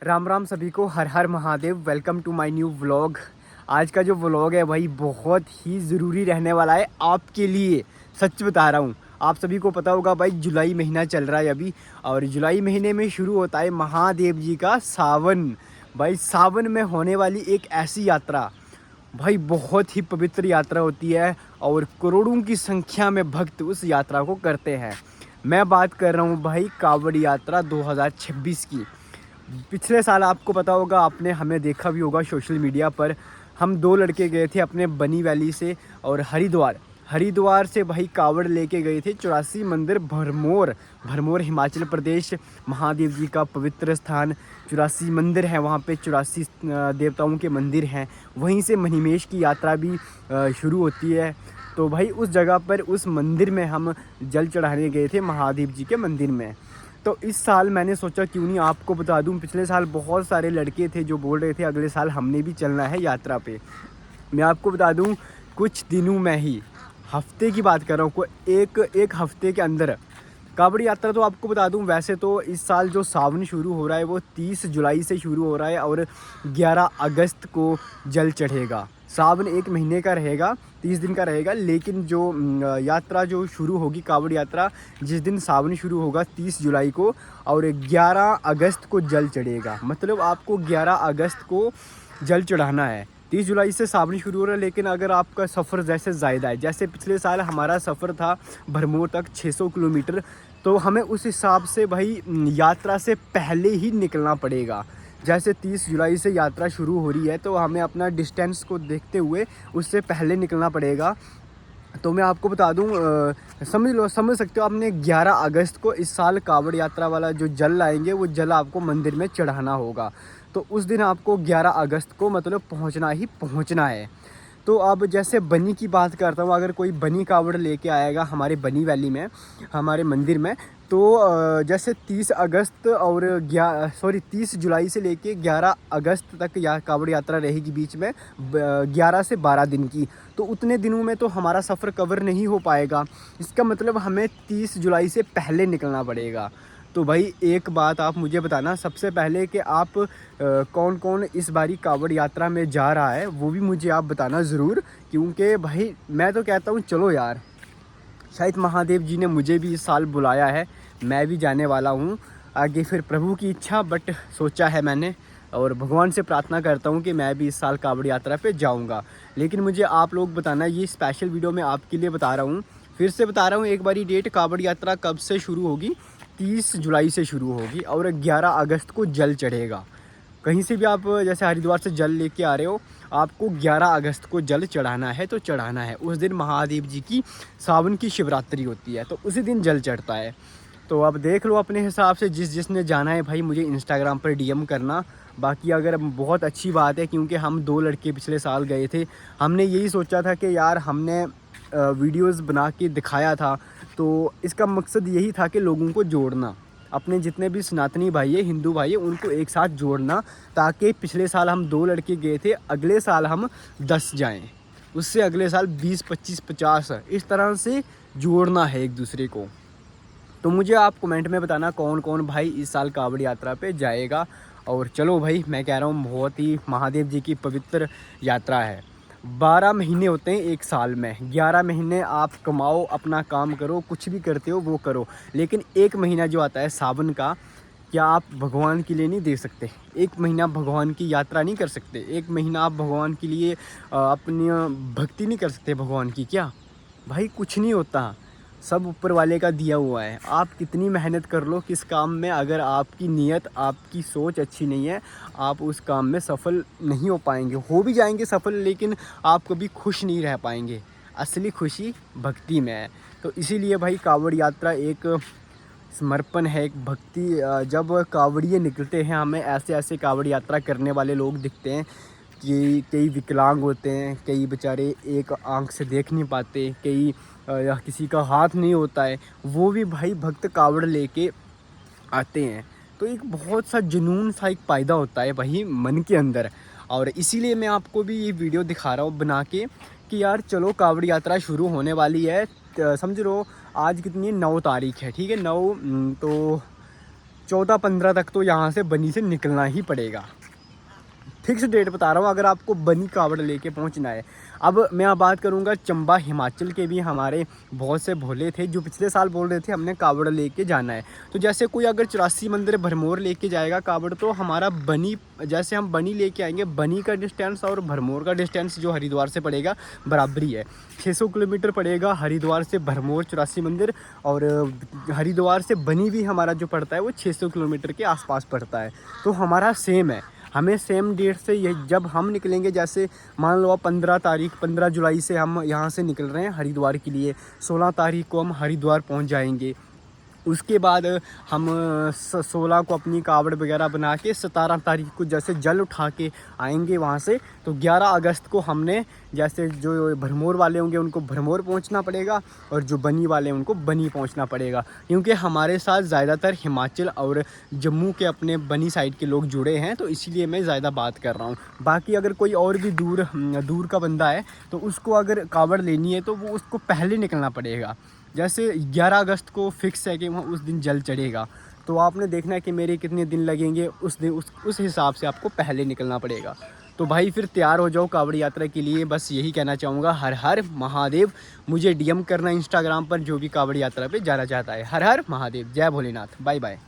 राम राम सभी को, हर हर Mahadev. Welcome to my new vlog. आज का जो व्लॉग है भाई बहुत ही ज़रूरी रहने वाला है आपके लिए। सच बता रहा हूँ, आप सभी को पता होगा भाई जुलाई महीना चल रहा है अभी, और जुलाई महीने में शुरू होता है महादेव जी का सावन। भाई सावन में होने वाली एक ऐसी यात्रा, भाई बहुत ही पवित्र यात्रा होती है और करोड़ों की संख्या में भक्त उस यात्रा को करते हैं। मैं बात कर रहा हूँ भाई कांवड़ यात्रा 2026 की। पिछले साल आपको पता होगा, आपने हमें देखा भी होगा सोशल मीडिया पर। हम दो लड़के गए थे अपने बनी वैली से और हरिद्वार से भाई कावड़ लेके गए थे 84 मंदिर भरमौर हिमाचल प्रदेश। महादेव जी का पवित्र स्थान, 84 मंदिर हैं वहाँ पे, 84 देवताओं के मंदिर हैं। वहीं से मणिमहेश की यात्रा भी शुरू होती है। तो भाई उस जगह पर, उस मंदिर में हम जल चढ़ाने गए थे, महादेव जी के मंदिर में। तो इस साल मैंने सोचा क्यों नहीं आपको बता दूं। पिछले साल बहुत सारे लड़के थे जो बोल रहे थे अगले साल हमने भी चलना है यात्रा पे। मैं आपको बता दूं, कुछ दिनों में ही, हफ्ते की बात कर रहा हूँ, एक हफ्ते के अंदर कांवड़ यात्रा। तो आपको बता दूं, वैसे तो इस साल जो सावन शुरू हो रहा है वो 30 जुलाई से शुरू हो रहा है और 11 अगस्त को जल चढ़ेगा। सावन एक महीने का रहेगा, 30 दिन का रहेगा, लेकिन जो यात्रा जो शुरू होगी कांवड़ यात्रा, जिस दिन सावन शुरू होगा 30 जुलाई को, और 11 अगस्त को जल चढ़ेगा। मतलब आपको 11 अगस्त को जल चढ़ाना है। 30 जुलाई से सावन शुरू हो रहा है, लेकिन अगर आपका सफ़र जैसे ज़्यादा है, जैसे पिछले साल हमारा सफ़र था भरमौर तक 600 किलोमीटर, तो हमें उस हिसाब से भाई यात्रा से पहले ही निकलना पड़ेगा। जैसे 30 जुलाई से यात्रा शुरू हो रही है तो हमें अपना डिस्टेंस को देखते हुए उससे पहले निकलना पड़ेगा। तो मैं आपको बता दूं, समझ सकते हो आपने, 11 अगस्त को इस साल कांवड़ यात्रा वाला जो जल लाएंगे वो जल आपको मंदिर में चढ़ाना होगा। तो उस दिन आपको 11 अगस्त को मतलब पहुंचना है। तो अब जैसे बनी की बात करता हूँ, अगर कोई बनी कावड़ लेके आएगा हमारे बनी वैली में, हमारे मंदिर में, तो जैसे 30 जुलाई से लेके 11 अगस्त तक कावड़ यात्रा रहेगी बीच में, 11 से 12 दिन की। तो उतने दिनों में तो हमारा सफ़र कवर नहीं हो पाएगा। इसका मतलब हमें 30 जुलाई से पहले निकलना पड़ेगा। तो भाई एक बात आप मुझे बताना सबसे पहले कि आप कौन कौन इस बारी कांवड़ यात्रा में जा रहा है, वो भी मुझे आप बताना ज़रूर। क्योंकि भाई मैं तो कहता हूँ चलो यार, शायद महादेव जी ने मुझे भी इस साल बुलाया है, मैं भी जाने वाला हूँ। आगे फिर प्रभु की इच्छा, बट सोचा है मैंने, और भगवान से प्रार्थना करता हूँ कि मैं भी इस साल कांवड़ यात्रा पे जाऊँगा। लेकिन मुझे आप लोग बताना, ये स्पेशल वीडियो मैं आपके लिए बता रहा हूँ, फिर से बता रहा हूँ एक बारी डेट। कांवड़ यात्रा कब से शुरू होगी? 30 जुलाई से शुरू होगी और 11 अगस्त को जल चढ़ेगा। कहीं से भी आप जैसे हरिद्वार से जल लेके आ रहे हो, आपको 11 अगस्त को जल चढ़ाना है तो चढ़ाना है। उस दिन महादेव जी की सावन की शिवरात्रि होती है, तो उसी दिन जल चढ़ता है। तो अब देख लो अपने हिसाब से, जिसने जाना है भाई मुझे इंस्टाग्राम पर डीएम करना। बाकी अगर बहुत अच्छी बात है, क्योंकि हम दो लड़के पिछले साल गए थे, हमने यही सोचा था कि यार हमने वीडियोस बना के दिखाया था, तो इसका मकसद यही था कि लोगों को जोड़ना, अपने जितने भी सनातनी भाई है, हिंदू भाई है, उनको एक साथ जोड़ना, ताकि पिछले साल हम 2 लड़के गए थे, अगले साल हम 10 जाएं, उससे अगले साल 20, 25, 50, इस तरह से जोड़ना है एक दूसरे को। तो मुझे आप कमेंट में बताना कौन कौन भाई इस साल कांवड़ यात्रा पे जाएगा। और चलो भाई, मैं कह रहा हूँ बहुत ही महादेव जी की पवित्र यात्रा है। 12 महीने होते हैं एक साल में, 11 महीने आप कमाओ, अपना काम करो, कुछ भी करते हो वो करो, लेकिन एक महीना जो आता है सावन का, क्या आप भगवान के लिए नहीं दे सकते? एक महीना भगवान की यात्रा नहीं कर सकते? एक महीना आप भगवान के लिए अपनी भक्ति नहीं कर सकते भगवान की? क्या भाई, कुछ नहीं होता, सब ऊपर वाले का दिया हुआ है। आप कितनी मेहनत कर लो किस काम में, अगर आपकी नीयत, आपकी सोच अच्छी नहीं है, आप उस काम में सफल नहीं हो पाएंगे। हो भी जाएंगे सफल, लेकिन आप कभी खुश नहीं रह पाएंगे। असली खुशी भक्ति में है। तो इसीलिए भाई कांवड़ यात्रा एक समर्पण है, एक भक्ति। जब कांवड़िए निकलते हैं, हमें ऐसे ऐसे कांवड़ यात्रा करने वाले लोग दिखते हैं कि कई विकलांग होते हैं, कई बेचारे एक आंख से देख नहीं पाते, कई या किसी का हाथ नहीं होता है, वो भी भाई भक्त कावड़ लेके आते हैं। तो एक बहुत सा जुनून सा एक पैदा होता है भाई मन के अंदर। और इसीलिए मैं आपको भी ये वीडियो दिखा रहा हूँ बना के कि यार चलो कावड़ यात्रा शुरू होने वाली है। समझ लो आज कितनी 9 तारीख है, ठीक है, 9, तो 14-15 तक तो यहाँ से बनी से निकलना ही पड़ेगा। फिक्स डेट बता रहा हूँ अगर आपको बनी कावड़ लेके पहुँचना है। अब मैं बात करूँगा चंबा हिमाचल के भी हमारे बहुत से भोले थे जो पिछले साल बोल रहे थे हमने कावड़ लेके जाना है। तो जैसे कोई अगर 84 मंदिर भरमौर लेके जाएगा कावड़, तो हमारा बनी, जैसे हम बनी लेके आएंगे, बनी का डिस्टेंस और भरमौर का डिस्टेंस जो हरिद्वार से पड़ेगा बराबरी है। 600 किलोमीटर पड़ेगा हरिद्वार से भरमौर 84 मंदिर, और हरिद्वार से बनी भी हमारा जो पड़ता है वो 600 किलोमीटर के आसपास पड़ता है। तो हमारा सेम है, हमें सेम डेट से ये जब हम निकलेंगे, जैसे मान लो 15 जुलाई से हम यहाँ से निकल रहे हैं हरिद्वार के लिए, 16 तारीख को हम हरिद्वार पहुँच जाएंगे। उसके बाद हम 16 को अपनी कावड़ वगैरह बना के 17 तारीख को जैसे जल उठा के आएंगे वहाँ से, तो 11 अगस्त को हमने, जैसे जो भरमौर वाले होंगे उनको भरमौर पहुँचना पड़ेगा और जो बनी वाले हैं उनको बनी पहुँचना पड़ेगा, क्योंकि हमारे साथ ज़्यादातर हिमाचल और जम्मू के अपने बनी साइड के लोग जुड़े हैं, तो इसीलिए मैं ज़्यादा बात कर रहा हूँ। बाकी अगर कोई और भी दूर का बंदा है तो उसको अगर कावड़ लेनी है तो वो उसको पहले निकलना पड़ेगा। जैसे 11 अगस्त को फिक्स है कि वहाँ उस दिन जल चढ़ेगा, तो आपने देखना है कि मेरे कितने दिन लगेंगे, उस दिन उस हिसाब से आपको पहले निकलना पड़ेगा। तो भाई फिर तैयार हो जाओ कावड़ यात्रा के लिए। बस यही कहना चाहूँगा, हर हर महादेव। मुझे डीएम करना इंस्टाग्राम पर जो भी कावड़ यात्रा पे जाना चाहता है। हर हर महादेव, जय भोलेनाथ, बाय बाय।